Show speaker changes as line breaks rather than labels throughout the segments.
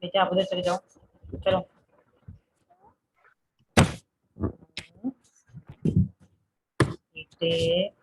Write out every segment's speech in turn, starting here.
बेटा आप उधर चले जाओ, चलो। बेटे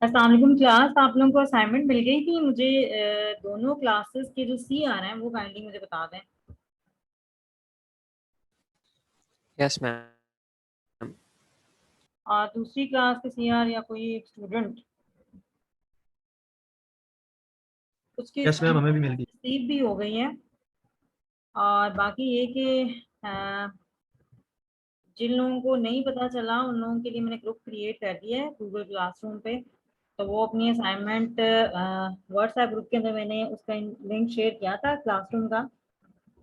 अस्सलाम वालेकुम क्लास, आप लोगों को असाइनमेंट मिल गई थी मुझे। दोनों क्लासेस के जो सी आ रहे हैं वो काइंडली मुझे बता दें।
Yes ma'am.
और दूसरी क्लास के सी आर या कोई एक स्टूडेंट उसकी
यस मैम, हमें भी मिल गई।
रिसीव भी हो गई है। और बाकी ये कि जिन लोगों को नहीं पता चला उन लोगों के लिए मैंने ग्रुप क्रिएट कर दिया है गूगल क्लासरूम पे, तो वो अपनी असाइनमेंट व्हाट्सएप ग्रुप के अंदर मैंने उसका लिंक शेयर किया था क्लासरूम का।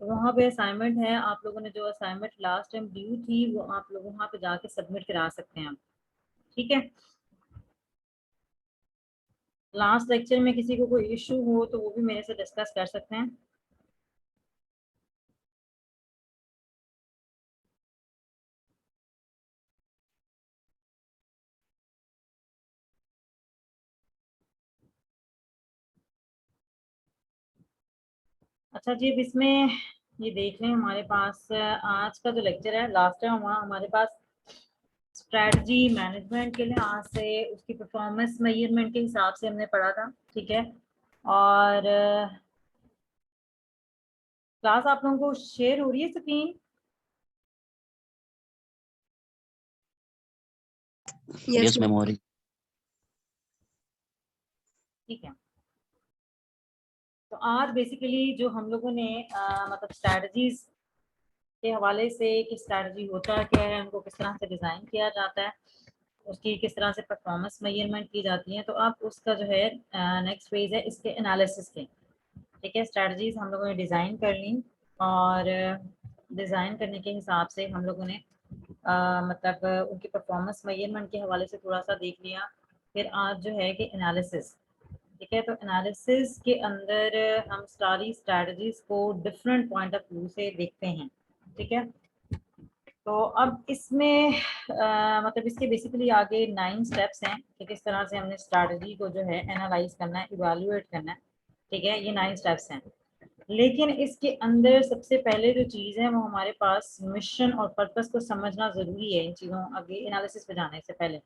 तो वहाँ पे असाइनमेंट है, आप लोगों ने जो असाइनमेंट लास्ट टाइम ड्यू थी वो आप लोग वहाँ पे जाके सबमिट करा सकते हैं। ठीक है, लास्ट लेक्चर में किसी को कोई इशू हो तो वो भी मेरे से डिस्कस कर सकते हैं। अच्छा जी, अब इसमें ये देख लें, हमारे पास आज का जो लेक्चर है, लास्ट टाइम वहाँ हमारे पास स्ट्रेटजी मैनेजमेंट के लिहाज से उसकी परफॉर्मेंस मेजरमेंट के हिसाब से हमने पढ़ा था। ठीक है, और क्लास आप लोगों को शेयर हो रही है स्क्रीन?
यस मैम हो रही।
ठीक है, तो आज बेसिकली जो हम लोगों ने मतलब स्ट्रैटेजीज के हवाले से कि स्ट्रैटेजी होता क्या है, उनको किस तरह से डिज़ाइन किया जाता है, उसकी किस तरह से परफॉर्मेंस मेजरमेंट की जाती है, तो अब उसका जो है नेक्स्ट फेज है इसके एनालिसिस के। ठीक है, स्ट्रैटेजीज हम लोगों ने डिज़ाइन कर ली और डिज़ाइन करने के हिसाब से हम लोगों ने मतलब उनकी परफॉर्मेंस मेजरमेंट के हवाले से थोड़ा सा देख लिया। फिर आज जो है कि एनालिसिस। ठीक है, तो एनालिसिस के अंदर हम सारी स्ट्रैटेजीज को डिफरेंट पॉइंट ऑफ व्यू से देखते हैं। ठीक है, तो अब इसमें मतलब इसके बेसिकली आगे 9 स्टेप्स हैं कि किस तरह से हमने स्ट्रैटेजी को जो है एनालाइज करना है, इवैल्यूएट करना है। ठीक है, ये 9 स्टेप्स हैं, लेकिन इसके अंदर सबसे पहले जो चीज़ है वो हमारे पास मिशन और पर्पस को समझना ज़रूरी है इन चीज़ों आगे एनालिसिस पे जाने से पहले।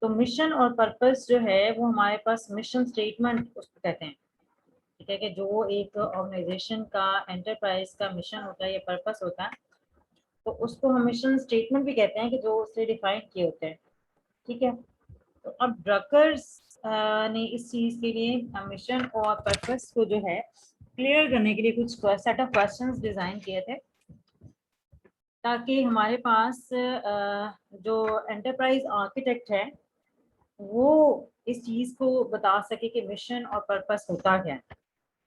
तो मिशन और पर्पस जो है वो हमारे पास मिशन स्टेटमेंट उसको कहते हैं। ठीक है, कि जो एक ऑर्गेनाइजेशन का एंटरप्राइज का मिशन होता है या पर्पस होता है, तो उसको हम मिशन स्टेटमेंट भी कहते हैं कि जो उससे डिफाइन किए होते हैं, ठीक है। तो अब ड्रकर्स ने इस चीज के लिए मिशन और पर्पस को जो है क्लियर करने के लिए कुछ सेट ऑफ क्वेश्चंस डिजाइन किए थे, ताकि हमारे पास जो एंटरप्राइज आर्किटेक्ट है वो इस चीज को बता सके कि मिशन और पर्पस होता क्या है।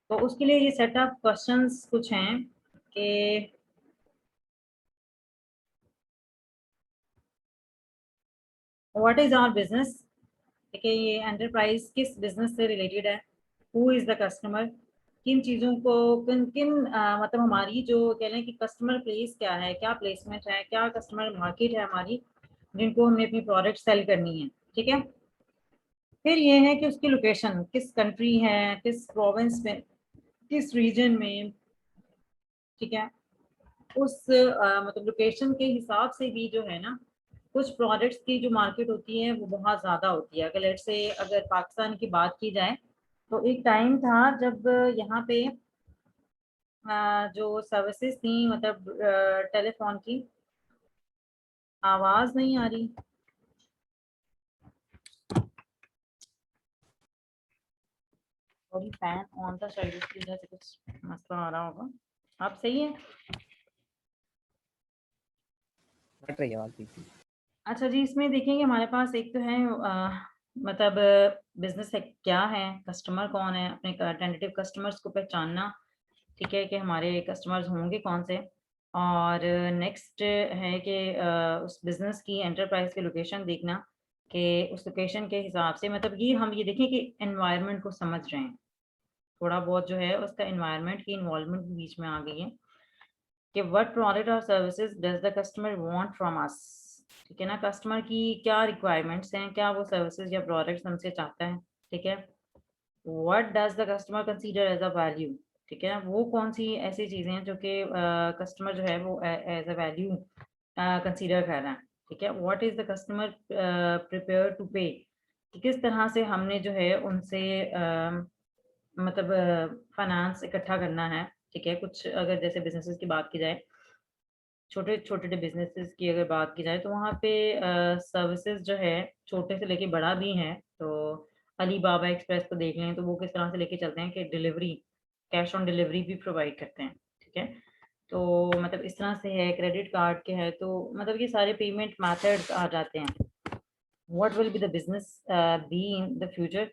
तो उसके लिए ये सेट ऑफ क्वेश्चंस कुछ हैं कि व्हाट इज आवर बिजनेस, ठीक है, ये एंटरप्राइज किस बिजनेस से रिलेटेड है, हु इज द कस्टमर, किन चीज़ों को किन किन मतलब हमारी जो कह लें कि कस्टमर प्लेस क्या है, क्या प्लेसमेंट है, क्या कस्टमर मार्केट है हमारी जिनको हमने अपनी प्रोडक्ट सेल करनी है, ठीक है। फिर ये है कि उसकी लोकेशन किस कंट्री है, किस प्रोविंस में, किस रीजन में, ठीक है। उस मतलब लोकेशन के हिसाब से भी जो है ना कुछ प्रोडक्ट्स की जो मार्केट होती है वो बहुत ज़्यादा होती है। अगर लेट से अगर पाकिस्तान की बात की जाए तो एक टाइम था जब यहाँ पे जो सर्विसेज थी मतलब टेलीफोन की, आवाज़ नहीं आ रही, थोड़ी फैन ऑन था शायद इसकी वजह से कुछ मसला आ रहा होगा। आप सही है?
कट रही है आवाज बीच में।
अच्छा जी, इसमें देखेंगे हमारे पास एक तो है मतलब बिजनेस है क्या है, कस्टमर कौन है, अपने टेंटेटिव कस्टमर्स को पहचानना, ठीक है, कि हमारे कस्टमर्स होंगे कौन से। और नेक्स्ट है कि उस बिजनेस की एंटरप्राइज की लोकेशन देखना कि उस लोकेशन के हिसाब से मतलब ये हम ये देखें कि एनवायरनमेंट को समझ रहे हैं, थोड़ा बहुत जो है उसका एनवायरनमेंट की इन्वॉल्वमेंट बीच में आ गई है कि व्हाट प्रोडक्ट और services does the customer want from us, ठीक है ना, कस्टमर की क्या रिक्वायरमेंट्स हैं, क्या वो सर्विसेज या प्रोडक्ट्स हमसे चाहता है, ठीक है। What does the customer consider as a value, ठीक है, वो कौन सी ऐसी चीजें हैं जो कि कस्टमर जो है वो एज अ वैल्यू कंसीडर कर रहा है, ठीक है। What is the customer prepare to pay, कि किस तरह से हमने जो है उनसे मतलब फाइनेंस इकट्ठा करना है, ठीक है। कुछ अगर जैसे बिजनेसेस की बात की जाए, छोटे छोटे बिजनेसेस की अगर बात की जाए तो वहाँ पे सर्विसेज जो है छोटे से लेके बड़ा भी है। तो अली बाबा एक्सप्रेस को देख लें तो वो किस तरह से लेके चलते हैं कि डिलीवरी, कैश ऑन डिलीवरी भी प्रोवाइड करते हैं, ठीक है। तो मतलब इस तरह से है, क्रेडिट कार्ड के है, तो मतलब ये सारे पेमेंट मेथड्स आ जाते हैं। What will be the business be in the future,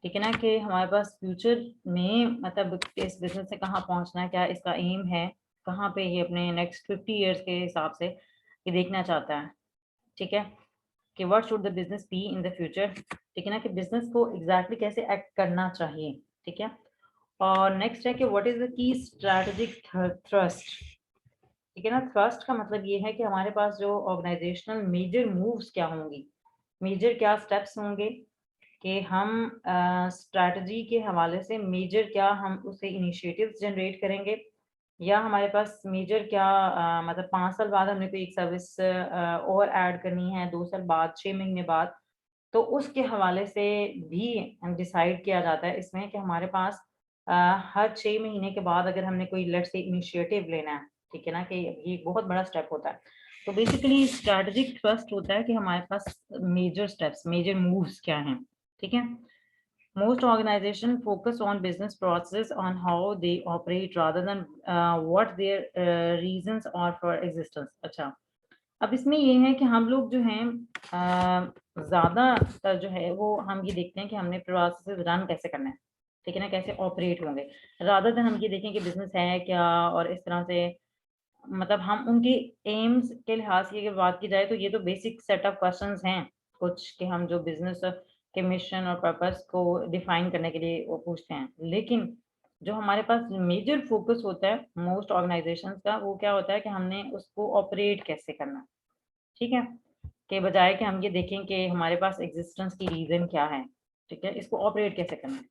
ठीक है ना, कि हमारे पास फ्यूचर में मतलब इस बिजनेस से कहाँ पहुंचना है, क्या इसका एम है, कहाँ पे ये अपने नेक्स्ट 50 इयर्स के हिसाब से ये देखना चाहता है, ठीक है, कि what should the business be in the future, ठीक है ना, कि बिजनेस को एग्जैक्टली कैसे एक्ट करना चाहिए, ठीक है। और नेक्स्ट है कि what is the key strategic thrust, ठीक है ना। थ्रस्ट का मतलब ये है कि हमारे पास जो ऑर्गेनाइजेशनल मेजर मूव्स क्या होंगी, मेजर क्या स्टेप्स होंगे कि हम स्ट्रैटेजी के हवाले से मेजर क्या हम उसे इनिशिएटिव्स जनरेट करेंगे, या हमारे पास मेजर क्या मतलब 5 साल बाद हमने कोई एक सर्विस और ऐड करनी है, 2 साल बाद, 6 महीने बाद, तो उसके हवाले से भी डिसाइड किया जाता है इसमें कि हमारे पास अ, हर 6 महीने के बाद अगर हमने कोई लेट्स से इनिशिएटिव लेना है, ठीक है ना, कि ये एक बहुत बड़ा स्टेप होता है। तो बेसिकली स्ट्रैटेजिक ट्रस्ट होता है कि हमारे पास मेजर स्टेप्स, मेजर मूव्स क्या हैं, ठीक है। Most organizations focus on business processes on how they operate rather than what their reasons are for existence। अच्छा, अब इसमें ये है कि हम लोग जो हैं ज़्यादातर जो है वो हम ये देखते हैं कि हमने प्रोसेसेस रन कैसे करना है, ठीक है ना, कैसे ऑपरेट होंगे, रादर देन हम ये देखें कि बिजनेस है क्या, और इस तरह से मतलब हम उनके एम्स के लिहाज से अगर बात की जाए तो ये तो बेसिक सेट ऑफ क्वेश्चंस हैं कुछ कि हम जो बिजनेस के मिशन और पर्पस को डिफाइन करने के लिए वो पूछते हैं। लेकिन जो हमारे पास मेजर फोकस होता है मोस्ट ऑर्गेनाइजेशंस का, वो क्या होता है कि हमने उसको ऑपरेट कैसे करना, ठीक है, के बजाय कि हम ये देखें कि हमारे पास एग्जिस्टेंस की रीजन क्या है, ठीक है, इसको ऑपरेट कैसे करना है।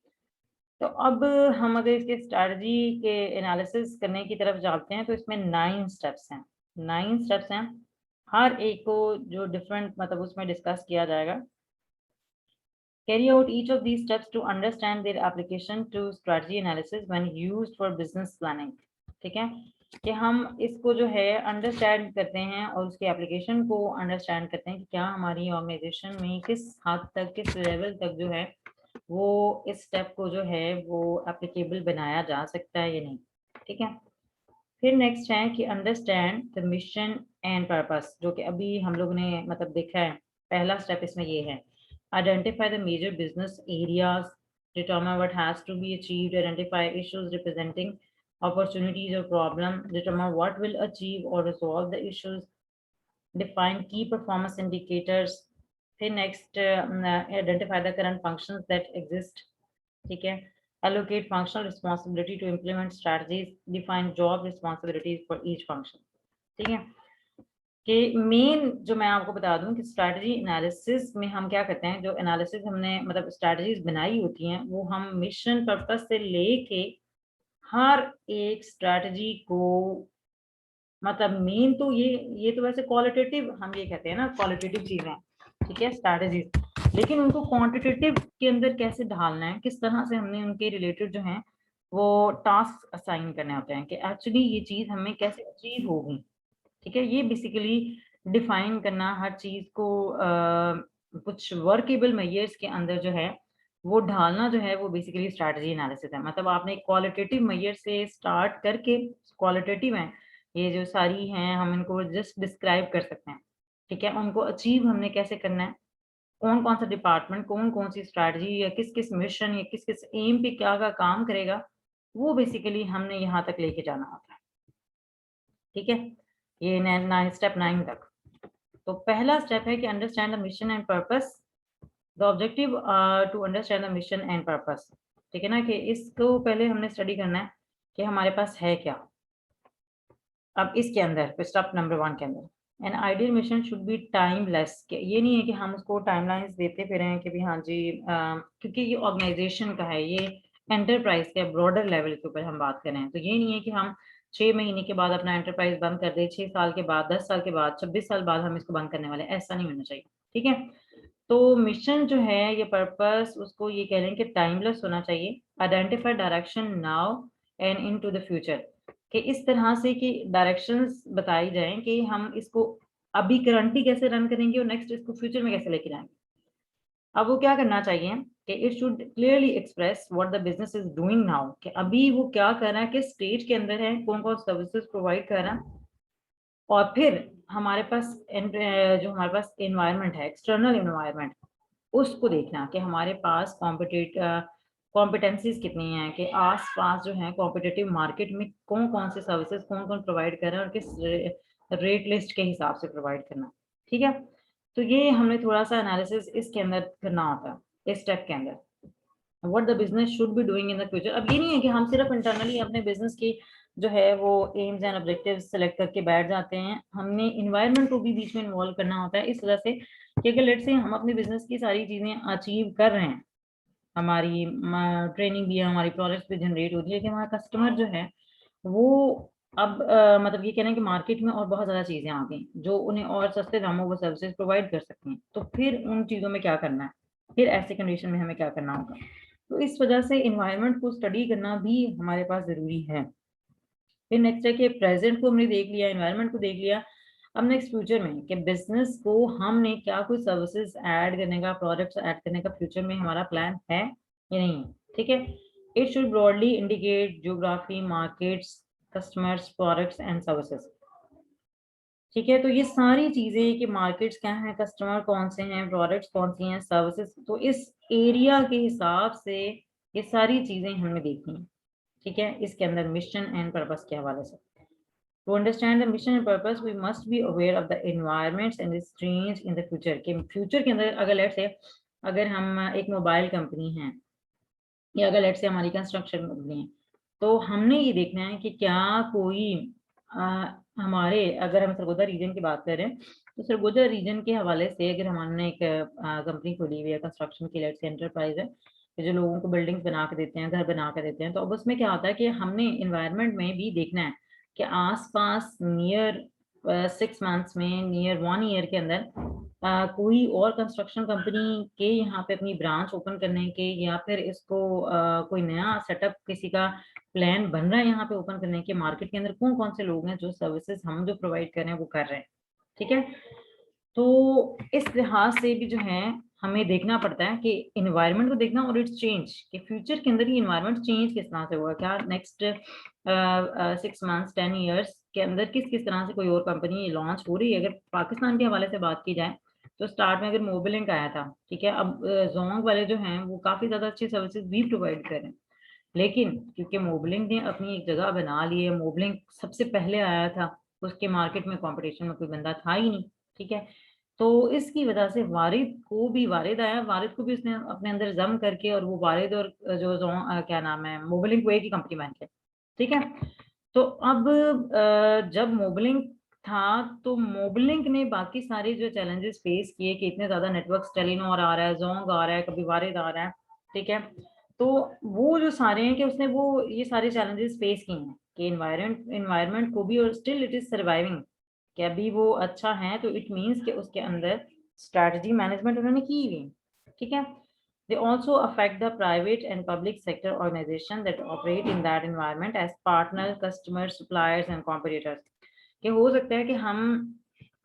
तो अब हम अगर इसके स्ट्रैटेजी के एनालिसिस करने की तरफ जाते हैं तो इसमें 9 स्टेप्स हैं, 9 स्टेप्स हैं, हर एक को जो डिफरेंट मतलब उसमें डिस्कस किया जाएगा। Carry out each of these steps to understand their application to strategy analysis when used for business planning, ठीक है। कि हम इसको जो है अंडरस्टैंड करते हैं और उसके एप्लीकेशन को अंडरस्टैंड करते हैं कि क्या हमारी ऑर्गेनाइजेशन में किस हद तक, किस लेवल तक जो है वो इस स्टेप को जो है वो एप्लीकेबल बनाया जा सकता है या नहीं। ठीक है, फिर नेक्स्ट है कि understand the mission and purpose, जो कि अभी हम लोग ने मतलब देखा है। पहला स्टेप इसमें ये है, identify the major business areas, determine what has to be achieved, identify issues representing opportunities or problem, determine what will achieve or resolve the issues, define key performance indicators, फिर next identify the current functions that exist, ठीक है, allocate functional responsibility to implement strategies, define job responsibilities for each function। ठीक है, कि main जो मैं आपको बता दूं कि स्ट्रैटेजी एनालिसिस में हम क्या करते हैं, जो एनालिसिस हमने मतलब स्ट्रैटेजीज बनाई होती हैं वो हम मिशन पर्पस से लेके हर एक स्ट्रैटेजी को मतलब मेन तो ये तो वैसे क्वालिटेटिव हम ये कहते हैं ना, क्वालिटेटिव चीजें, ठीक है, स्ट्रैटेजीज, लेकिन उनको क्वांटिटेटिव के अंदर कैसे ढालना है, किस तरह से हमने उनके रिलेटेड जो है वो टास्क असाइन करने होते हैं कि एक्चुअली ये चीज हमें कैसे अचीव होगी। ठीक है, ये बेसिकली डिफाइन करना हर चीज को कुछ वर्केबल मेजर्स के अंदर जो है वो ढालना जो है वो बेसिकली स्ट्रैटेजी एनालिसिस है। मतलब आपने क्वालिटेटिव मेजर से स्टार्ट करके, क्वालिटेटिव है ये जो सारी हैं, हम इनको जस्ट डिस्क्राइब कर सकते हैं। ठीक है, उनको अचीव हमने कैसे करना है, कौन कौन सा डिपार्टमेंट कौन कौन सी स्ट्रैटेजी या किस किस मिशन या किस किस एम पे क्या क्या काम करेगा, वो बेसिकली हमने यहाँ तक लेके जाना होता है। ठीक है, ये स्टेप 9 तक। तो पहला स्टेप है कि understand the mission and purpose, the objective to understand the mission and purpose. ठीक है ना, कि इसको पहले हमने स्टडी करना है कि हमारे पास है क्या। अब इसके अंदर स्टेप नंबर 1 के अंदर an ideal mission should be timeless, ये नहीं है कि हम उसको टाइमलाइंस देते फिर हैं कि भी हाँ जी क्योंकि ये ऑर्गेनाइजेशन का है, ये एंटरप्राइज के ब्रॉडर लेवल के ऊपर हम बात कर रहे हैं। तो ये नहीं है कि हम 6 महीने के बाद अपना एंटरप्राइज बंद कर दे, 6 साल के बाद, 10 साल के बाद, 26 साल बाद हम इसको बंद करने वाले, ऐसा नहीं होना चाहिए। ठीक है, तो मिशन जो है ये पर्पस उसको ये कह रहे हैं कि टाइमलेस होना चाहिए, identify direction now and into the future, कि इस तरह से कि डायरेक्शंस बताई जाएं कि हम इसको अभी करंटली कैसे रन करेंगे और नेक्स्ट इसको फ्यूचर में कैसे लेके जाएंगे। अब वो क्या करना चाहिए कि it should clearly express what the business is doing now, कि अभी वो क्या कर रहा है, किस स्टेज के अंदर है, कौन कौन सर्विसेज प्रोवाइड कर रहा है। और फिर हमारे पास जो हमारे पास एनवायरनमेंट है, एक्सटर्नल एनवायरनमेंट, उसको देखना कि हमारे पास कॉम्पिटेंसीज कितनी हैं, कि आस पास जो है कॉम्पिटेटिव मार्केट में कौन कौन से सर्विसेज कौन कौन प्रोवाइड कर रहे हैं और किस रेट लिस्ट के हिसाब से प्रोवाइड करना। ठीक है, तो ये हमने थोड़ा सा एनालिसिस इसके अंदर करना होता है इस स्टेप के अंदर, what the business should be doing in the future. अब ये नहीं है कि हम सिर्फ इंटरनली अपने बिजनेस की जो है वो एम्स एंड ऑब्जेक्टिव्स सेलेक्ट करके बैठ जाते हैं, हमने इन्वायरमेंट को भी बीच में इन्वॉल्व करना होता है, इस वजह से कि अगर लेट्स से हम अपने बिजनेस की सारी चीजें अचीव कर रहे हैं, हमारी ट्रेनिंग भी है, हमारी प्रोडक्ट्स भी जनरेट होती है, कि हमारा कस्टमर जो है वो अब मतलब ये कह रहे हैं कि मार्केट में और बहुत ज़्यादा चीज़ें आ गई जो उन्हें और सस्ते दामों वो सर्विसेज प्रोवाइड कर सकती हैं, तो फिर उन चीज़ों में क्या करना है, फिर ऐसे कंडीशन में हमें क्या करना होगा। तो इस वजह से इन्वायरमेंट को स्टडी करना भी हमारे पास ज़रूरी है। फिर नेक्स्ट है कि प्रेजेंट को हमने देख लिया, एनवायरनमेंट को देख लिया, अब नेक्स्ट फ्यूचर में कि बिजनेस को हमने क्या कोई सर्विसेज ऐड करने का, प्रोडक्ट्स ऐड करने का फ्यूचर में हमारा प्लान है या नहीं है। ठीक है, it should broadly indicate geography, markets, customers, products and services. ठीक है, तो ये सारी चीजें कि मार्केट्स क्या हैं, कस्टमर कौन से हैं, प्रोडक्ट्स कौन सी हैं, सर्विसेज, तो इस एरिया के हिसाब से ये सारी चीजें हमें देखनी है। ठीक है, इसके अंदर मिशन एंड पर्पस के हवाले से, to understand the mission and purpose we must be aware of the environments and change in the future, के फ्यूचर के अंदर अगर लेट्स से अगर हम एक मोबाइल कंपनी हैं या अगर लेट्स से हमारी कंस्ट्रक्शन कंपनी है, तो हमने ये देखना है कि क्या कोई हमारे, अगर हम सरगोदा रीजन की बात करें तो सरगोदा रीजन के हवाले से अगर हमने एक कंपनी खोली हुई है कंस्ट्रक्शन की, लेट्स से एंटरप्राइज है, जो लोगों को बिल्डिंग्स बना के देते हैं, घर बना के देते हैं, तो अब उसमें क्या होता है कि हमने इन्वायरमेंट में भी देखना है कि आसपास नियर 6 मंथ्स में, नियर 1 ईयर के अंदर कोई और कंस्ट्रक्शन कंपनी के यहाँ पे अपनी ब्रांच ओपन करने के, या फिर इसको कोई नया सेटअप किसी का प्लान बन रहा है यहाँ पे ओपन करने के, मार्केट के अंदर कौन कौन से लोग हैं जो सर्विसेज हम जो प्रोवाइड कर रहे हैं वो कर रहे हैं, ठीक है। तो इस लिहाज से भी जो है हमें देखना पड़ता है कि इन्वायरमेंट को देखना और इट्स चेंज, कि फ्यूचर के अंदर ये इन्वायरमेंट चेंज किस तरह से होगा, क्या नेक्स्ट 6 मंथ्स 10 ईयर्स के अंदर किस किस तरह से कोई और कंपनी लॉन्च हो रही है। अगर पाकिस्तान के हवाले से बात की जाए तो स्टार्ट में अगर मोबिलिंक आया था, ठीक है, अब जोंग वाले जो हैं वो काफी ज्यादा अच्छी सर्विसेज भी प्रोवाइड कर रहे हैं, लेकिन क्योंकि मोबिलिंक ने अपनी एक जगह बना ली है, मोबिलिंक सबसे पहले आया था, उसके मार्केट में कंपटीशन में कोई बंदा था ही नहीं, ठीक है। तो इसकी वजह से वारिद आया, वारिद को भी उसने अपने अंदर जम करके, और वो वारिद और क्या नाम है, मोबिलिंक को एक ही कंपनी बन के, ठीक है। तो अब जब मोबिलिंक था तो मोबिलिंक ने बाकी सारे जो चैलेंजेस फेस किए कि इतने ज्यादा नेटवर्क टेलीनॉर आ रहा है, जोंग आ रहा है, कभी वारिद आ रहा है, ठीक है। तो वो जो सारे हैं कि उसने वो ये सारे चैलेंजेस फेस किए हैं कि इन्वायरमेंट को भी, और स्टिल इट इज सर्वाइविंग, कि अभी वो अच्छा है, तो इट मीन्स कि उसके अंदर स्ट्रैटेजी मैनेजमेंट उन्होंने की हुई, ठीक है। They also affect the private and public sector organization that operate in that environment as partners, customers, suppliers and competitors. कि हो सकता है कि हम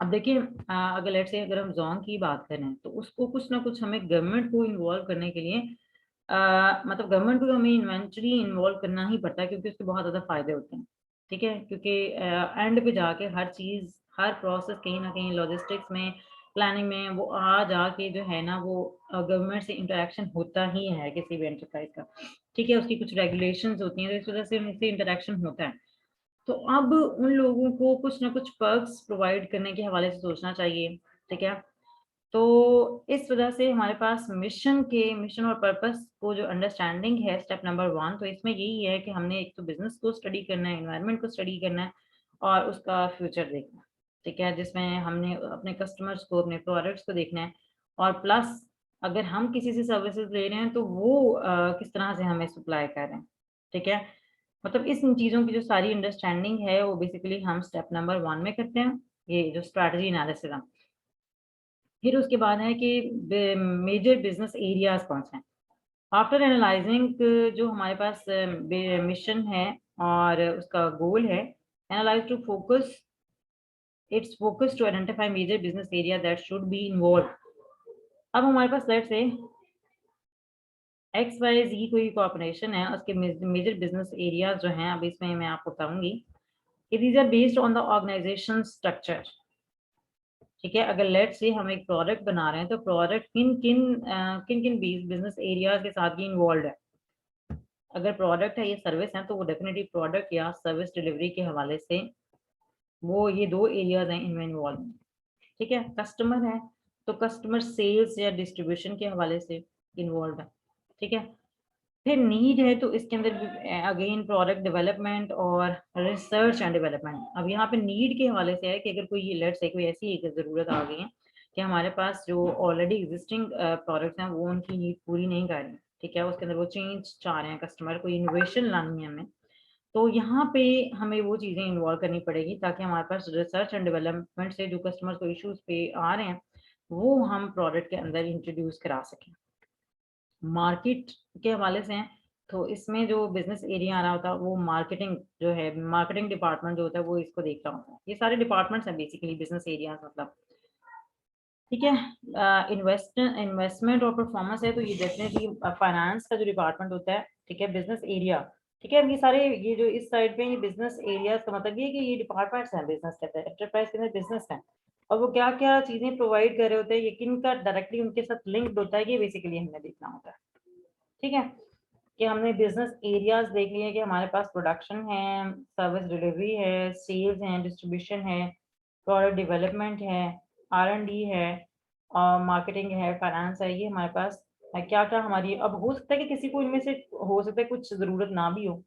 अब देखिए, अगर लेट्स से अगर हम जोन की बात करें तो उसको कुछ ना कुछ हमें गवर्नमेंट को इन्वॉल्व करने के लिए मतलब गवर्नमेंट को हमें इन्वेंचुअली इन्वॉल्व करना ही पड़ता है, क्योंकि उसके बहुत ज़्यादा फायदे होते हैं, ठीक है। क्योंकि एंड पे जाके हर चीज़, हर प्रोसेस कहीं ना कहीं लॉजिस्टिक्स में, प्लानिंग में, वो आ जाके जो है ना वो गवर्नमेंट से इंटरेक्शन होता ही है किसी भी एंटरप्राइज का, ठीक है। उसकी कुछ रेगुलेशंस होती हैं, तो इस वजह से उनसे इंटरेक्शन होता है। तो अब उन लोगों को कुछ ना कुछ पर्क्स प्रोवाइड करने के हवाले से सोचना चाहिए, ठीक है। तो इस वजह से हमारे पास मिशन और पर्पस को जो अंडरस्टैंडिंग है स्टेप नंबर 1, तो इसमें यही है कि हमने एक तो बिजनेस को स्टडी करना है, एनवायरनमेंट को स्टडी करना है, और उसका फ्यूचर देखना है, ठीक है, जिसमें हमने अपने कस्टमर्स को, अपने प्रोडक्ट्स को देखना है, और प्लस अगर हम किसी से सर्विसेज ले रहे हैं तो वो किस तरह से हमें सप्लाई कर रहे हैं, ठीक है। मतलब इस इन चीज़ों की जो सारी अंडरस्टैंडिंग है वो बेसिकली हम स्टेप नंबर 1 में करते हैं, ये जो स्ट्रैटेजी एनालिसिस है। फिर उसके बाद है कि मेजर बिजनेस एरियाज कौन से हैं। आफ्टर एनालाइजिंग जो हमारे पास मिशन है और उसका गोल है, analyse to focus it's focus to identify major business area that should be involve. अब हमारे पास लेट्स से XYZ कोई कॉर्पोरेशन है, उसके मेजर बिजनेस एरियाज जो हैं, अब इसमें मैं आपको बताऊंगी कि these are based on the organisation structure, ठीक है। अगर लेट्स से हम एक प्रोडक्ट बना रहे हैं तो प्रोडक्ट किन किन बिजनेस एरियाज के साथ ही इन्वॉल्व है। अगर प्रोडक्ट है, ये सर्विस है, तो वो डेफिनेटली प्रोडक्ट या सर्विस डिलीवरी के हवाले से वो ये 2 एरियाज हैं इनमें इन्वॉल्व, ठीक है। कस्टमर है तो कस्टमर सेल्स या डिस्ट्रीब्यूशन के हवाले से इन्वॉल्व है, ठीक है। फिर नीड है तो इसके अंदर अगेन प्रोडक्ट डेवलपमेंट और रिसर्च एंड डेवलपमेंट। अब यहाँ पे नीड के हवाले से है कि अगर कोई लेट्स से कोई ऐसी एक ज़रूरत आ गई है कि हमारे पास जो ऑलरेडी एग्जिस्टिंग प्रोडक्ट्स हैं वो उनकी नीड पूरी नहीं कर रही, ठीक है, उसके अंदर वो चेंज चाह रहे हैं कस्टमर, कोई इनोवेशन लानी है हमें, तो यहाँ पे हमें वो चीज़ें इन्वॉल्व करनी पड़ेगी ताकि हमारे पास रिसर्च एंड डेवलपमेंट से जो कस्टमर्स को इश्यूज पे आ रहे हैं वो हम प्रोडक्ट के अंदर इंट्रोड्यूस करा सकें। मार्केट के हवाले से हैं तो इसमें जो बिजनेस एरिया आ रहा होता है वो मार्केटिंग जो है, मार्केटिंग डिपार्टमेंट जो होता है वो इसको देख रहा होता है। ये सारे डिपार्टमेंट्स हैं बेसिकली बिजनेस एरिया मतलब, ठीक है। इन्वेस्टमेंट और परफॉर्मेंस है तो ये डेफिनेटली फाइनेंस का जो डिपार्टमेंट होता है, ठीक है। बिजनेस एरिया, ठीक है, ये सारे ये जो इस साइड पे ये बिजनेस एरिया का मतलब ये कि ये डिपार्टमेंट्स हैं बिजनेस के अंदर, एंटरप्राइज के अंदर बिजनेस है, और वो क्या क्या चीजें प्रोवाइड कर रहे होते हैं, ये किन का डायरेक्टली उनके साथ लिंक्ड होता है, ये बेसिकली हमें देखना होता है, ठीक है। कि हमने बिजनेस एरियाज देख लिए कि हमारे पास प्रोडक्शन है, सर्विस डिलीवरी है, सेल्स है, डिस्ट्रीब्यूशन है, प्रोडक्ट डेवलपमेंट है, R&D है, और मार्केटिंग है, फाइनेंस है, ये हमारे पास है। क्या क्या हमारी, अब हो सकता है कि किसी को इनमें से हो सकता है कुछ ज़रूरत ना भी हो,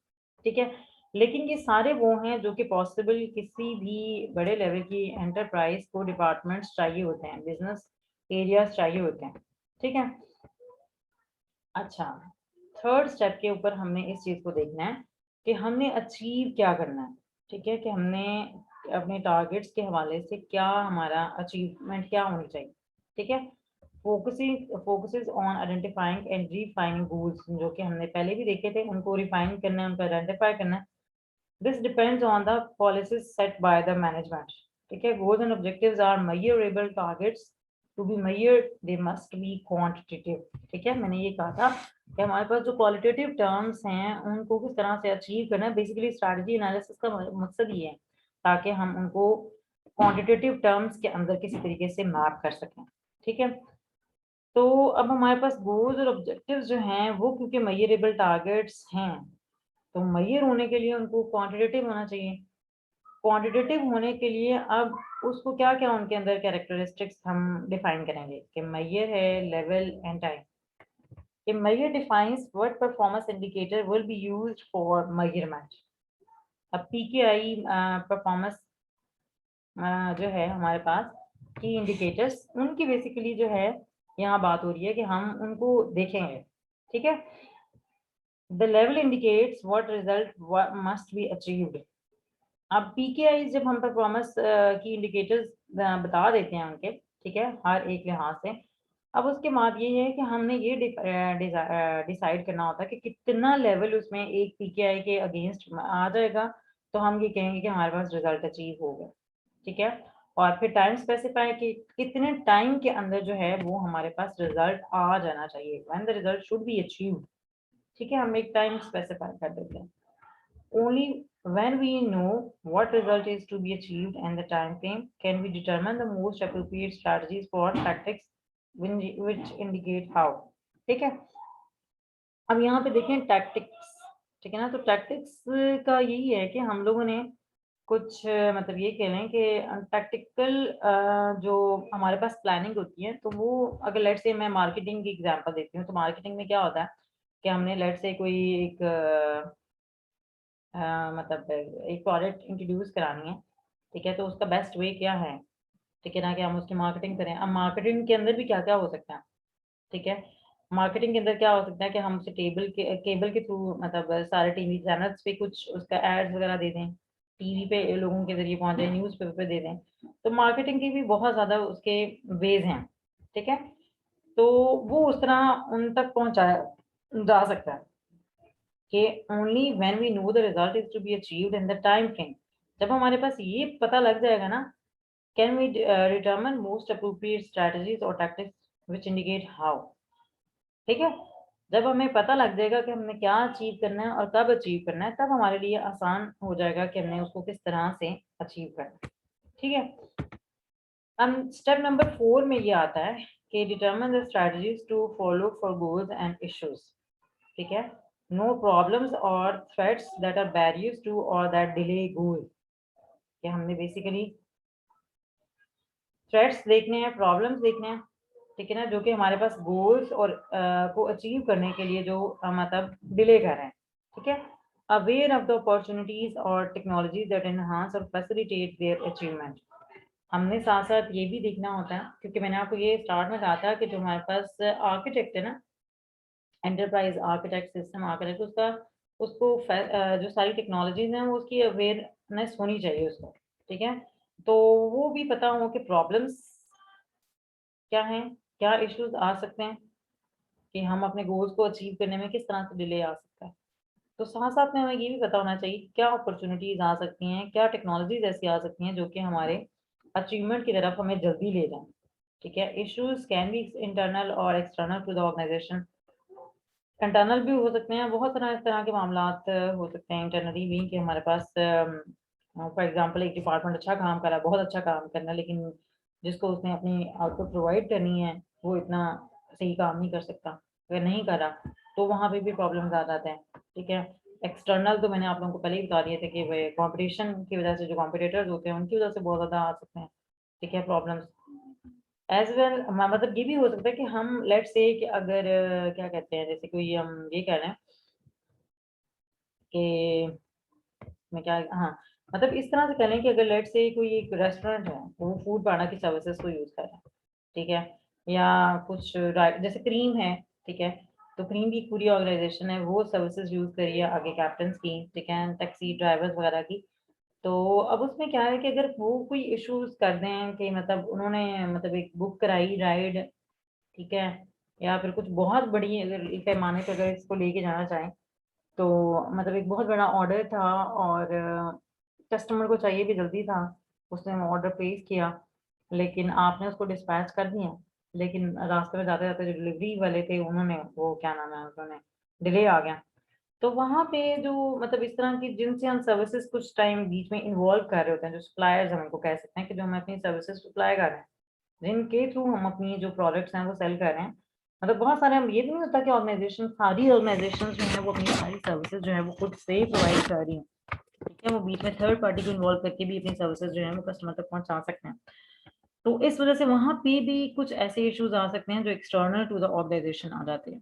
ठीक है, लेकिन ये सारे वो हैं जो कि पॉसिबल किसी भी बड़े लेवल की एंटरप्राइज को डिपार्टमेंट्स चाहिए होते हैं, बिजनेस एरियाज चाहिए होते हैं, ठीक है। अच्छा, थर्ड स्टेप के ऊपर हमने इस चीज़ को देखना है कि हमने अचीव क्या करना है, ठीक है, कि हमने अपने टारगेट्स के हवाले से क्या हमारा अचीवमेंट क्या होनी चाहिए। ठीक है। Focuses on identifying and refining goals, जो कि हमने पहले भी देखे थे, उनको रिफाइन करना है, उनको आइडेंटिफाई करना है। This depends on the policies set by the management. ठीक है। Goals and objectives are measurable targets, to be measured they must be quantitative. ठीक है, मैंने ये कहा था कि हमारे पास जो क्वालिटेटिव टर्म्स हैं उनको किस तरह से अचीव करना है। बेसिकली स्ट्रैटेजी एनालिसिस का मकसद ये है ताकि हम उनको क्वांटिटेटिव टर्म्स के अंदर किसी तरीके से मैप कर सकें। ठीक है। तो अब हमारे पास गोल्स और ऑब्जेक्टिव्स जो हैं वो क्योंकि मेजरेबल टारगेट्स हैं, तो मेजर होने के लिए उनको क्वांटिटेटिव होना चाहिए। क्वांटिटेटिव होने के लिए अब उसको क्या क्या उनके अंदर कैरेक्टरिस्टिक्स हम डिफाइन करेंगे कि मेजर है, level and time. A measure defines what performance indicator will be used for measurement. अब PKI परफॉर्मेंस जो है हमारे पास की इंडिकेटर्स, उनकी बेसिकली जो है यहाँ बात हो रही है कि हम उनको देखेंगे। ठीक है। The level indicates what result must be achieved. अब PKI जब हम परफॉर्मेंस की इंडिकेटर्स बता देते हैं उनके, ठीक है, हर एक लिहाज से, अब उसके बाद ये है कि हमने ये डिसाइड करना होता है कि कितना लेवल उसमें एक PKI के अगेंस्ट आ जाएगा, तो हम ये कहेंगे कि हमारे पास रिजल्ट अचीव हो गया। ठीक है। और फिर टाइम स्पेसिफाई कि कितने टाइम के अंदर जो है वो हमारे पास रिजल्ट आ जाना चाहिए, when the result should be achieved. ठीक है, हम एक टाइम स्पेसिफाई कर देते हैं। Only when we know what result is to be achieved and the time frame can we determine the most appropriate strategies for tactics which indicate how. ठीक है। अब यहाँ पे देखें टैक्टिक्स। ठीक है ना, तो टैक्टिक्स का यही है कि हम लोगों ने कुछ मतलब ये कह लें कि टैक्टिकल जो हमारे पास प्लानिंग होती है, तो वो अगर लेट से मैं मार्केटिंग की एग्जांपल देती हूँ, तो मार्केटिंग में क्या होता है कि हमने लेट से कोई एक मतलब एक प्रोडक्ट इंट्रोड्यूस करानी है। ठीक है, तो उसका बेस्ट वे क्या है, ठीक है ना, कि हम उसकी मार्केटिंग करें। अब मार्केटिंग के अंदर भी क्या क्या हो सकता है। ठीक है, मार्केटिंग के अंदर क्या हो सकता है कि हम उसे केबल के थ्रू मतलब सारे टीवी चैनल्स पे कुछ उसका एड्स वगैरह दे दें, टीवी पे लोगों के जरिए पहुंचे, न्यूज़पेपर पे दे दें। तो मार्केटिंग की भी बहुत ज़्यादा उसके वेज हैं। ठीक है, तो वो उस तरह उन तक पहुंचाया जा सकता है कि only when we know the result is to be achieved in the time frame। जब हमारे पास ये पता लग जाएगा ना, can we determine most appropriate strategies or tactics which indicate how। ठीक है, जब हमें पता लग जाएगा कि हमने क्या अचीव करना है और कब अचीव करना है, तब हमारे लिए आसान हो जाएगा कि हमने उसको किस तरह से अचीव करना है। ठीक है। अब स्टेप नंबर 4 में ये आता है कि determine the strategies to follow for goals and issues. ठीक है, नो प्रॉब्लम्स और threats that are barriers to और दैट डिले गोल। कि हमने बेसिकली थ्रेट्स देखने हैं, प्रॉब्लम्स देखने हैं, ठीक है ना, जो कि हमारे पास गोल्स और को अचीव करने के लिए जो मतलब डिले कर रहे हैं। ठीक है, अवेयर ऑफ द अपॉर्चुनिटीज और टेक्नोलॉजीज दैट एनहांस और फैसिलिटेट देयर अचीवमेंट। हमने साथ साथ ये भी देखना होता है, क्योंकि मैंने आपको ये स्टार्ट में कहा था कि जो हमारे पास आर्किटेक्ट है ना, एंटरप्राइज आर्किटेक्ट, सिस्टम आर्किटेक्ट, उसको जो सारी टेक्नोलॉजीज हैं वो उसकी अवेयरनेस होनी चाहिए उसको। ठीक है, तो वो भी पता हो कि प्रॉब्लम्स क्या हैं, क्या इश्यूज आ सकते हैं, कि हम अपने गोल्स को अचीव करने में किस तरह से डिले आ सकता है। तो साथ साथ में हमें ये भी पता होना चाहिए क्या अपॉर्चुनिटीज आ सकती हैं, क्या टेक्नोलॉजीज ऐसी आ सकती हैं जो कि हमारे अचीवमेंट की तरफ हमें जल्दी ले जाएं। ठीक है, इश्यूज कैन बी इंटरनल और external to the organisation. Internal भी हो सकते हैं, बहुत तरह इस तरह के मामलात हो सकते हैं इंटरनली भी, कि हमारे पास फॉर एग्जांपल एक डिपार्टमेंट अच्छा काम कर रहा है, बहुत अच्छा काम करना है, लेकिन जिसको उसने अपनी आउटपुट प्रोवाइड करनी है वो इतना सही काम नहीं कर सकता, अगर नहीं कर रहा तो वहाँ पे भी प्रॉब्लम्स आ जाते हैं। ठीक है, एक्सटर्नल तो मैंने आप लोगों को पहले ही बता दिए थे कि वे कॉम्पिटिशन की वजह से जो कॉम्पिटिटर्स होते हैं उनकी वजह से बहुत ज़्यादा आ सकते हैं। ठीक है, प्रॉब्लम्स एज वेल मतलब ये भी हो सकता है कि हम लेट्स से कि अगर क्या कहते हैं, जैसे कोई हम ये कह रहे हैं कि मैं क्या, हाँ, मतलब इस तरह से कह लें कि अगर लेट्स से कोई एक रेस्टोरेंट है, वो फूड पाना की सर्विसेज को यूज कर रहा है। ठीक है, या कुछ जैसे क्रीम है। ठीक है, तो क्रीम की पूरी ऑर्गेनाइजेशन है, वो सर्विसेज यूज करिए आगे कैप्टन की, ठीक है, टैक्सी ड्राइवर्स वगैरह की। तो अब उसमें क्या है कि अगर वो कोई इश्यूज कर दें कि मतलब उन्होंने मतलब एक बुक कराई राइड, ठीक है, या फिर कुछ बहुत बड़ी अगर एक पैमाने पर अगर इसको लेके जाना चाहें, तो मतलब एक बहुत बड़ा ऑर्डर था और कस्टमर को चाहिए भी जल्दी था, उसने ऑर्डर प्लेस किया, लेकिन आपने उसको डिस्पैच कर दिया, लेकिन रास्ते में जाते जाते जो डिलीवरी वाले थे उन्होंने वो क्या नाम है उन्होंने डिले आ गया। तो वहाँ पे जो मतलब इस तरह की जिनसे हम सर्विसेज कुछ टाइम बीच में इन्वॉल्व कर रहे होते हैं, जो सप्लायर्स हम उनको कह सकते हैं कि जो हमें अपनी सर्विसेज सप्लाई कर रहे हैं, जिनके थ्रू हम अपनी जो प्रोडक्ट्स हैं वो सेल कर रहे हैं, मतलब बहुत सारे हम ये भी नहीं होता कि ऑर्गेनाइजेशन सारी ऑर्गेनाइजेशन जो है वो अपनी सारी सर्विसेज जो है वो खुद से प्रोवाइड कर रही हैं, ठीक है, वो बीच में थर्ड पार्टी को इन्वॉल्व करके भी अपनी सर्विसेज जो है वो कस्टमर तक पहुंचा सकते हैं। तो इस वजह से वहां पे भी कुछ ऐसे इश्यूज आ सकते हैं जो एक्सटर्नल टू द ऑर्गेनाइजेशन आ जाते हैं,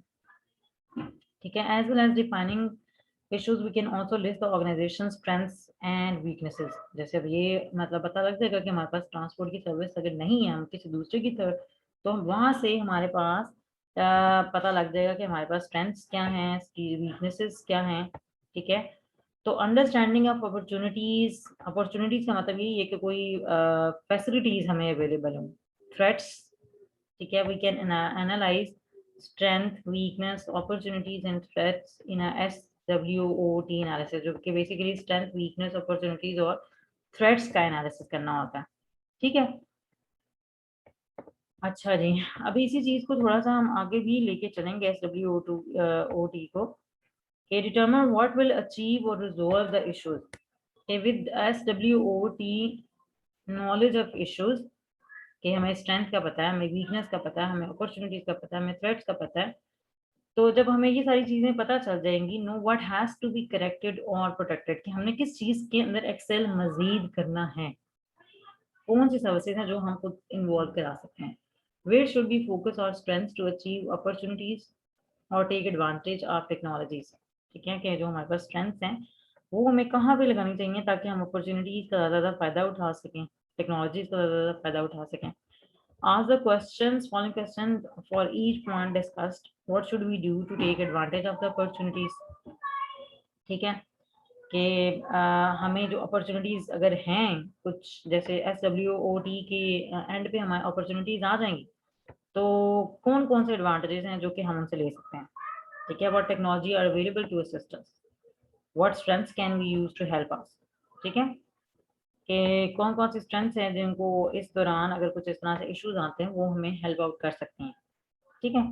ठीक है। As well as defining issues we can also list the organization strengths and weaknesses। जैसे अब ये मतलब पता लग जाएगा कि हमारे पास ट्रांसपोर्ट की सर्विस अगर नहीं है, हम किसी दूसरे की तरफ, तो हम वहां से हमारे पास पता लग जाएगा कि हमारे पास स्ट्रेंथ्स क्या हैं, वीकनेसेस क्या हैं, ठीक है। तो अंडरस्टैंडिंग ऑफ अपॉर्चुनिटीज, अपॉर्चुनिटीज का मतलब ये है कि कोई फैसिलिटीज हमें अवेलेबल हो, थ्रेट्स, ठीक है, we can analyse strength, weakness, opportunities and threats in a SWOT analysis, जो कि बेसिकली strength, weakness, opportunities और threats का एनालिसिस करना होता है, ठीक है। अच्छा जी, अभी इसी चीज को थोड़ा सा हम आगे भी लेके चलेंगे SWOT को, कि determine what will achieve or resolve the issues। with SWOT knowledge of issues, कि हमें स्ट्रेंथ का पता है, हमें वीकनेस का पता है, हमें अपॉर्चुनिटीज का पता है, हमें थ्रेट्स का पता है, तो जब हमें ये सारी चीजें पता चल जाएंगी, know what has to be corrected और प्रोटेक्टेड, कि हमने किस चीज के अंदर एक्सेल मजीद करना है, कौन सी सर्विसेज हैं जो हम खुद इन्वॉल्व करा सकते हैं, वेयर शुड बी फोकस और स्ट्रेंथ्स टू अचीव अपॉर्चुनिटीज और टेक एडवांटेज ऑफ टेक्नोलॉजीज, ठीक है, कि जो हमारे पास स्ट्रेंथ्स हैं वो हमें कहाँ पे लगानी चाहिए ताकि हम अपॉर्चुनिटीज का ज़्यादा फायदा उठा सकें, टेक्नोलॉजीज का ज़्यादा फायदा उठा सकें। Ask the questions, following questions for each point discussed. What should we do to take advantage of the opportunities? ठीक है, कि हमें जो अपॉर्चुनिटीज अगर हैं कुछ, जैसे SWOT के एंड पे हमारे अपॉर्चुनिटीज आ जाएंगी, तो कौन कौन से एडवांटेजेस हैं जो कि हम उनसे ले सकते हैं, ठीक है। What technology are available to assist us, what strengths can we use to help us, ठीक है, कि कौन कौन सी स्ट्रेंथ्स हैं जिनको इस दौरान अगर कुछ इस तरह से इश्यूज आते हैं वो हमें हेल्प आउट कर सकते हैं, ठीक है।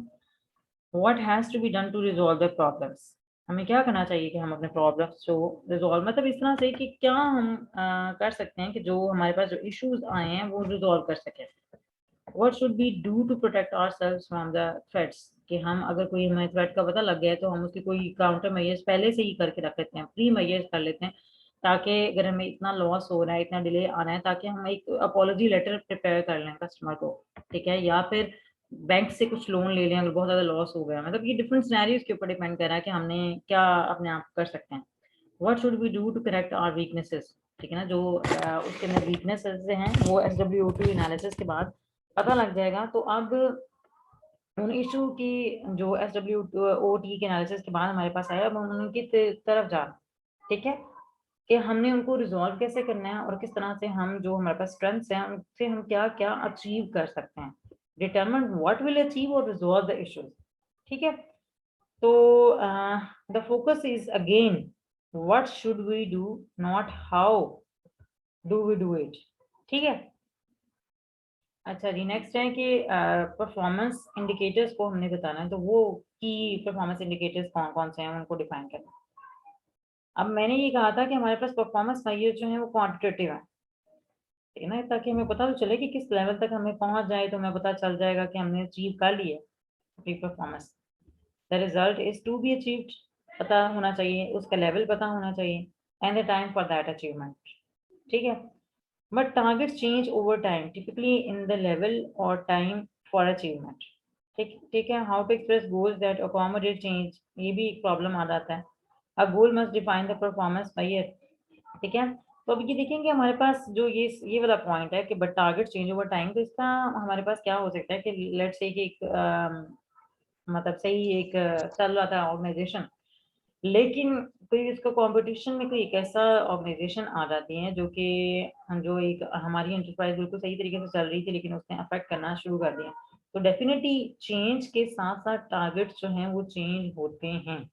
What has to be done to resolve the problems, हमें क्या करना चाहिए कि हम अपने प्रॉब्लम्स को रिजॉल्व, मतलब इस तरह से कि क्या हम कर सकते हैं कि जो हमारे पास जो इश्यूज आए हैं वो रिजॉल्व कर सकें। What should be do to protect ourselves from the threats, कि हम अगर कोई हमें थ्रेट का पता लग गया है तो हम उसकी कोई काउंटर मेजर्स पहले से ही करके रख लेते हैं, प्री मेजर्स कर लेते हैं, ताकि अगर हमें इतना लॉस हो रहा है, इतना डिले आना है, ताकि हम एक अपॉलॉजी लेटर प्रिपेयर कर लें कस्टमर को, ठीक है, या फिर बैंक से कुछ लोन ले लें अगर बहुत ज़्यादा लॉस हो गया, मतलब ये डिफरेंट सिनेरियोज के ऊपर डिपेंड कर रहा है कि हमने क्या अपने आप कर सकते हैं। What should we do to correct our weaknesses, ठीक है ना, जो उसके अंदर वीकनेसेस हैं वो SWOT एनालिसिस के बाद पता लग जाएगा। तो अब उन इशू की जो SWOT के एनालिसिस के बाद हमारे पास आया, अब हम उनकी तरफ जा रहे हैं, ठीक है, कि हमने उनको रिजॉल्व कैसे करना है और किस तरह से हम जो हमारे पास स्ट्रेंथ्स हैं उनसे हम क्या क्या अचीव कर सकते हैं, डिटरमिन व्हाट विल अचीव और रिजॉल्व द इश्यूज, ठीक है। तो the focus is again what should we do, not how do we do it, ठीक है। अच्छा जी, नेक्स्ट है कि परफॉर्मेंस इंडिकेटर्स को हमने बताना है, तो वो की परफॉर्मेंस इंडिकेटर्स कौन कौन से हैं उनको डिफाइन करना। अब मैंने ये कहा था कि हमारे पास परफॉर्मेंस मेजर जो है वो क्वांटिटेटिव है, ठीक है ना, ताकि हमें पता तो चले कि किस लेवल तक हमें पहुंच जाए, तो हमें पता चल जाएगा कि हमने अचीव कर लिया अपनी performance. The result is to be achieved, पता होना चाहिए, उसका लेवल पता होना चाहिए, and the time for that achievement, ठीक है। But targets change over time, typically in the level or time for achievement. ठीक है, how to express goals that accommodate change, ये भी एक प्रॉब्लम आ जाता है। A goal must define the performance measure, ठीक है। तो अब ये देखेंगे हमारे पास जो ये वाला पॉइंट है कि but target change over time, तो इसका हमारे पास क्या हो सकता है कि लेट्स से कि एक मतलब सही एक चल रहा था ऑर्गेनाइजेशन, लेकिन कोई इसका कंपटीशन में कोई एक ऐसा ऑर्गेनाइजेशन आ जाती है जो कि जो एक हमारी एंटरप्राइज बिल्कुल सही तरीके से चल रही थी लेकिन उसने अफेक्ट करना शुरू कर दिया, तो डेफिनेटली चेंज के साथ साथ टारगेट्स जो हैं वो चेंज होते हैं,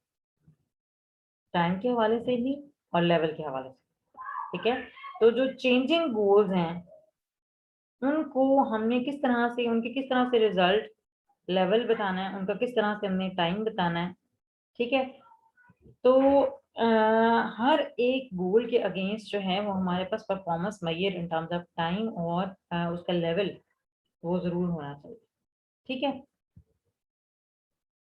टाइम के हवाले से भी और लेवल के हवाले से। ठीक है, तो जो चेंजिंग गोल्स हैं उनको हमने किस तरह से, उनके किस तरह से रिजल्ट लेवल बताना है, उनका किस तरह से हमने टाइम बताना है। ठीक है, तो हर एक गोल के अगेंस्ट जो है वो हमारे पास performance measure in terms of time और उसका लेवल वो जरूर होना चाहिए। ठीक है,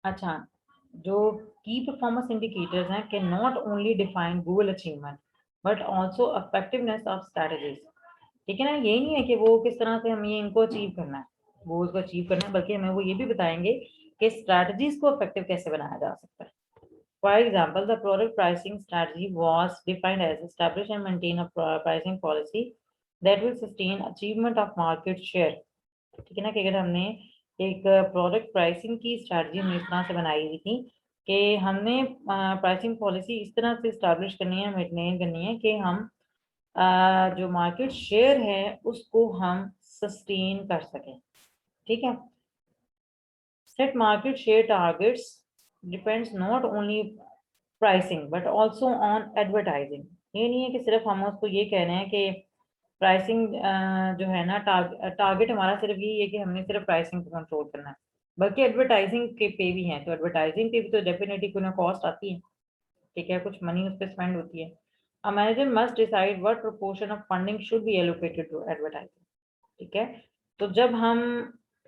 अच्छा, जो की परफॉर्मेंस इंडिकेटर्स हैं can not only define goal achievement but also effectiveness of strategies. ठीक है ना, यही नहीं है कि वो किस तरह से हमें इनको अचीव करना है, गोल्स को अचीव करना है, बल्कि हमें वो ये भी बताएंगे कि स्ट्रेटजीज को इफेक्टिव कैसे बनाया जा सकता है। For example, the product pricing strategy was defined as establish and maintain a pricing policy that will sustain achievement of market share। ठीक है ना, कि अगर हमने एक प्रोडक्ट प्राइसिंग की स्ट्रैटेजी हमने इस तरह से बनाई हुई थी कि हमने प्राइसिंग पॉलिसी इस तरह से स्टैब्लिश करनी है, मेंटेन करनी है कि हम जो मार्केट शेयर है उसको हम सस्टेन कर सकें। ठीक है, set market share targets depends not only pricing but also on advertising. ये नहीं है कि सिर्फ हम उसको ये कह रहे हैं कि प्राइसिंग जो है ना, टारगेट हमारा सिर्फ यही है कि हमने सिर्फ प्राइसिंग को कंट्रोल करना है, बल्कि एडवर्टाइजिंग के पे भी है, तो एडवर्टाइजिंग पे भी तो डेफिनेटली कोई ना कॉस्ट आती है। ठीक है, कुछ मनी उस पर स्पेंड होती है। A manager must decide what proportion of funding should be allocated to advertising. ठीक है, तो जब हम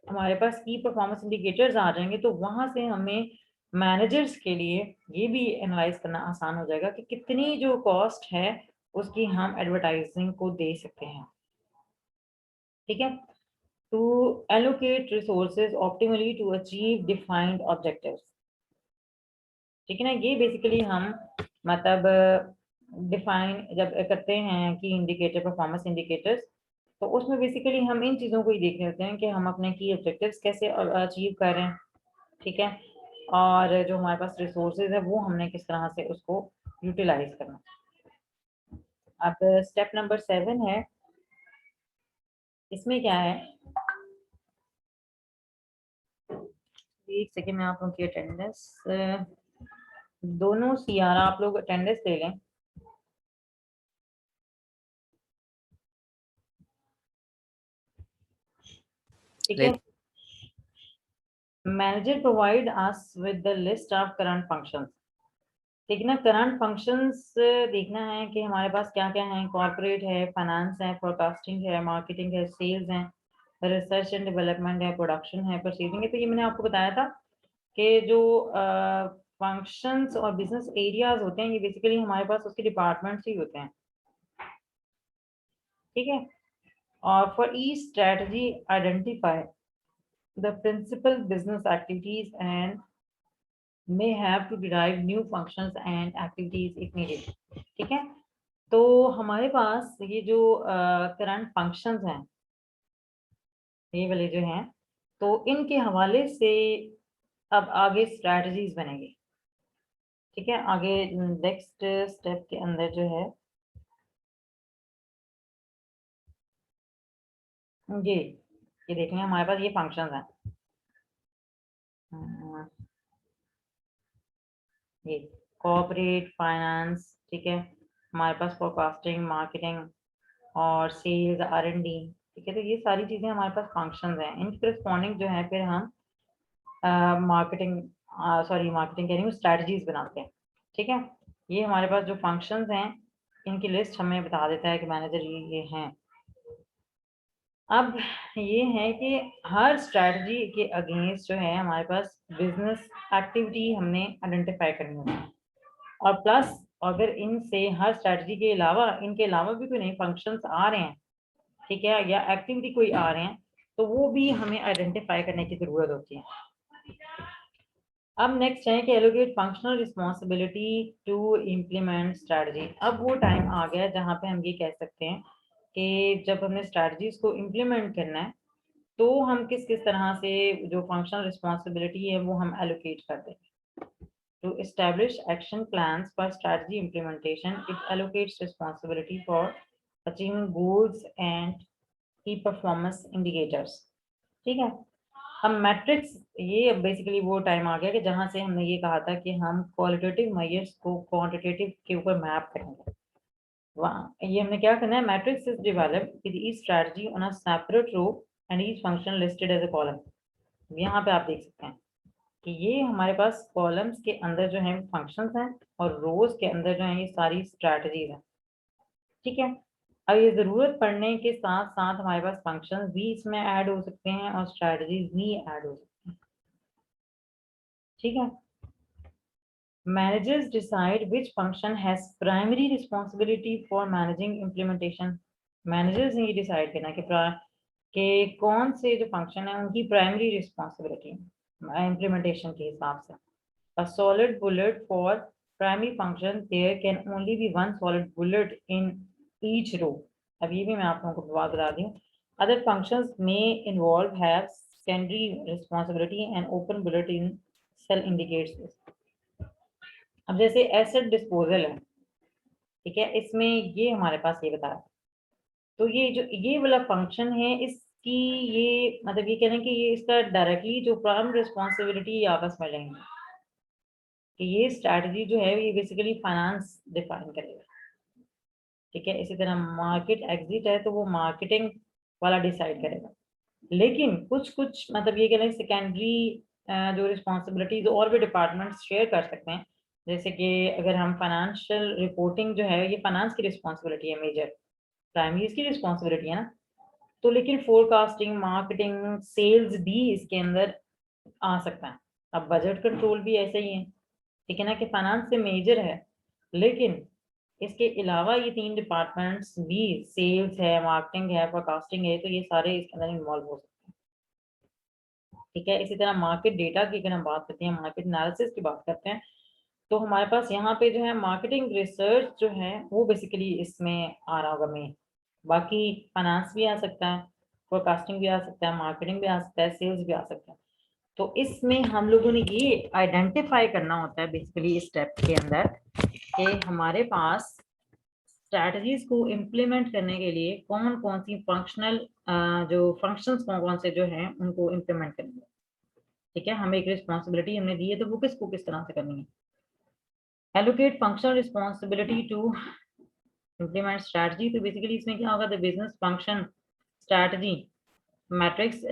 हमारे पास की परफॉर्मेंस इंडिकेटर्स आ जाएंगे तो वहां से हमें मैनेजर्स के लिए ये भी एनालाइज करना आसान हो जाएगा कि कितनी जो कॉस्ट है उसकी हम एडवर्टाइजिंग को दे सकते हैं। ठीक है, to allocate resources optimally to achieve defined objectives. ठीक है ना, ये बेसिकली हम मतलब डिफाइन जब करते हैं कि इंडिकेटर परफॉर्मेंस इंडिकेटर्स, तो उसमें बेसिकली हम इन चीज़ों को ही देख रहे होते हैं कि हम अपने की ऑब्जेक्टिव्स कैसे अचीव कर रहे हैं। ठीक है, और जो हमारे पास रिसोर्सेज है वो हमने किस तरह से उसको यूटिलाइज करना। अब स्टेप नंबर 7 है, इसमें क्या है, एक सेकेंड में आप लोगों की अटेंडेंस दोनों सीआर आप लोग अटेंडेंस ले लें। ठीक है, manager provide us with the list of current functions. ठीक है ना, करंट फंक्शंस देखना है कि हमारे पास क्या क्या है, कॉर्पोरेट है, फाइनेंस है, फोरकास्टिंग है, मार्केटिंग है, सेल्स है, रिसर्च एंड डेवलपमेंट है, प्रोडक्शन है, परचेजिंग है। तो ये मैंने आपको बताया था कि जो फंक्शंस और बिजनेस एरियाज होते हैं ये बेसिकली हमारे पास उसके डिपार्टमेंट्स ही होते हैं। ठीक है, और for each strategy identify the principal business activities and may have to derive new functions and activities if needed। ठीक है, तो हमारे पास ये जो करंट फंक्शंस हैं ये वाले जो हैं, तो इनके हवाले से अब आगे स्ट्रेटजीज बनेंगे। ठीक है, आगे नेक्स्ट स्टेप के अंदर जो है ये देखेंगे हमारे पास ये फंक्शंस हैं, ये कॉर्पोरेट फाइनेंस। ठीक है, हमारे पास फोरकास्टिंग, मार्केटिंग और सेल्स, R&D। ठीक है, तो ये सारी चीजें हमारे पास फंक्शंस हैं, इनके करस्पॉन्डिंग जो है फिर हम मार्केटिंग कह रही हूँ, स्ट्रेटजीज बनाते हैं। ठीक है, ये हमारे पास जो फंक्शंस हैं इनकी लिस्ट हमें बता देता है कि मैनेजर ये हैं। अब ये है कि हर स्ट्रेटजी के अगेंस्ट जो है हमारे पास बिजनेस एक्टिविटी हमने आइडेंटिफाई करनी होती है, और प्लस अगर इनसे हर स्ट्रेटजी के अलावा इनके अलावा भी कोई नए फंक्शंस आ रहे हैं, ठीक है, या एक्टिविटी कोई आ रहे हैं, तो वो भी हमें आइडेंटिफाई करने की जरूरत होती है। अब नेक्स्ट है कि allocate functional responsibility to implement strategy. अब वो टाइम आ गया जहाँ पे हम ये कह सकते हैं कि जब हमने स्ट्रेटजीज को इम्प्लीमेंट करना है तो हम किस किस तरह से जो फंक्शनल रिस्पॉन्सिबिलिटी है वो हम एलोकेट कर दें। to establish action plans for strategy implementation. It allocates responsibility for achieving goals and key performance indicators. ठीक है, अब मैट्रिक्स, ये बेसिकली वो टाइम आ गया कि जहां से हमने ये कहा था कि हम क्वालिटेटिव मेजर्स को क्वांटिटेटिव के ऊपर मैप करेंगे। ये हमने क्या करना है, matrix is developed with each strategy on a separate row and each function listed as a column. यहाँ पे आप देख सकते हैं कि ये हमारे पास कॉलम्स के अंदर जो है फंक्शंस हैं और रोज के अंदर जो है ये सारी स्ट्रेटजीज हैं। ठीक है, अब ये जरूरत पड़ने के साथ साथ हमारे पास फंक्शंस भी इसमें ऐड हो सकते हैं और स्ट्रेटजीज भी ऐड हो सकते हैं। ठीक है, managers decide which function has primary responsibility for managing implementation. managers ने ये decide करना कि कौन से जो फंक्शन है उनकी प्राइमरी रिस्पॉन्सिबिलिटी है इम्प्लीमेंटेशन के हिसाब से। A solid bullet for primary function, there can only be one solid bullet in each row. अब ये भी मैं आप लोगों को बात बता दूं, other functions may involve have secondary responsibility and open bullet in cell indicates this. अब जैसे एसिड डिस्पोजल है, ठीक है, इसमें ये हमारे पास ये बताया, तो ये जो ये वाला फंक्शन है इसकी ये मतलब ये कह रहे हैं कि ये इसका डायरेक्टली जो प्राइम रिस्पॉन्सिबिलिटी आपस में लेंगे कि ये स्ट्रैटेजी जो है ये बेसिकली फाइनेंस डिफाइन करेगा। ठीक है, इसी तरह मार्केट एग्जिट है तो वो मार्केटिंग वाला डिसाइड करेगा, लेकिन कुछ मतलब ये कह रहे हैं सेकेंडरी जो रिस्पॉन्सिबिलिटीज और भी डिपार्टमेंट्स शेयर कर सकते हैं। जैसे कि अगर हम फाइनेंशियल रिपोर्टिंग जो है ये फाइनेंस की रिस्पॉन्सिबिलिटी है, मेजर प्राइमरी इसकी रिस्पॉन्सिबिलिटी है ना, तो लेकिन फोरकास्टिंग मार्केटिंग सेल्स भी इसके अंदर आ सकता है। अब बजट कंट्रोल भी ऐसे ही है, ठीक है ना, कि फाइनेंस से मेजर है लेकिन इसके अलावा ये तीन डिपार्टमेंट्स भी, सेल्स है, मार्केटिंग है, फोरकास्टिंग है, तो ये सारे इसके अंदर इन्वॉल्व हो सकते हैं। ठीक है, इसी तरह मार्केट डेटा की अगर हम बात करते हैं, मार्केट एनालिसिस की बात करते हैं, तो हमारे पास यहाँ पे जो है मार्केटिंग रिसर्च जो है वो बेसिकली इसमें आ रहा होगा में, बाकी फाइनेंस भी आ सकता है, फोरकास्टिंग भी आ सकता है, मार्केटिंग भी आ सकता है, सेल्स भी आ सकता है। तो इसमें हम लोगों ने ये आइडेंटिफाई करना होता है बेसिकली इस स्टेप के अंदर कि हमारे पास स्ट्रैटेजीज को इम्प्लीमेंट करने के लिए कौन कौन सी फंक्शनल जो फंक्शंस कौन कौन से जो हैं उनको इम्प्लीमेंट करेंगे। ठीक है, हमें एक रिस्पॉन्सिबिलिटी हमने दी है तो वो किसको किस तरह से करनी है। Allocate functional responsibility to implement strategy, तो बेसिकली इसमें क्या होगा, the business function strategy matrix